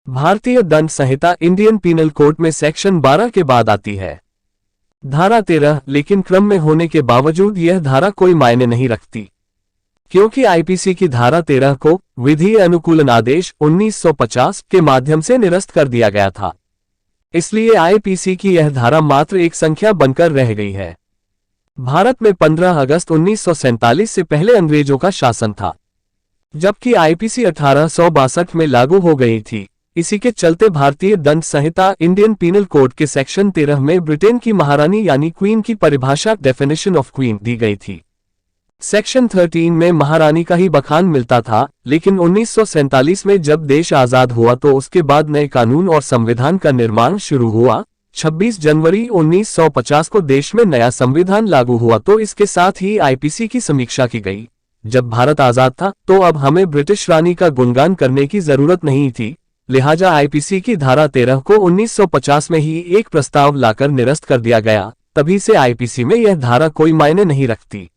भारतीय दंड संहिता Indian penal code में सेक्शन 12 के बाद आती है धारा 13, लेकिन क्रम में होने के बावजूद यह धारा कोई मायने नहीं रखती, क्योंकि आईपीसी की धारा 13 को विधि अनुकूलन आदेश 1950 के माध्यम से निरस्त कर दिया गया था। इसलिए आईपीसी की यह धारा मात्र एक संख्या बनकर रह गई है। भारत में 15 अगस्त 1947 से पहले अंग्रेजों का शासन था, जबकि आईपीसी 1862 में लागू हो गई थी। इसी के चलते भारतीय दंड संहिता इंडियन पीनल कोड के सेक्शन 13 में ब्रिटेन की महारानी यानी क्वीन की परिभाषा डेफिनेशन ऑफ क्वीन दी गई थी। सेक्शन 13 में महारानी का ही बखान मिलता था, लेकिन 1947 में जब देश आजाद हुआ तो उसके बाद नए कानून और संविधान का निर्माण शुरू हुआ। 26 जनवरी 1950 को देश में नया संविधान लागू हुआ तो इसके साथ ही आईपीसी की समीक्षा की गई। जब भारत आजाद था तो अब हमें ब्रिटिश रानी का गुणगान करने की जरूरत नहीं थी, लिहाजा आईपीसी की धारा 13 को 1950 में ही एक प्रस्ताव लाकर निरस्त कर दिया गया। तभी से आईपीसी में यह धारा कोई मायने नहीं रखती।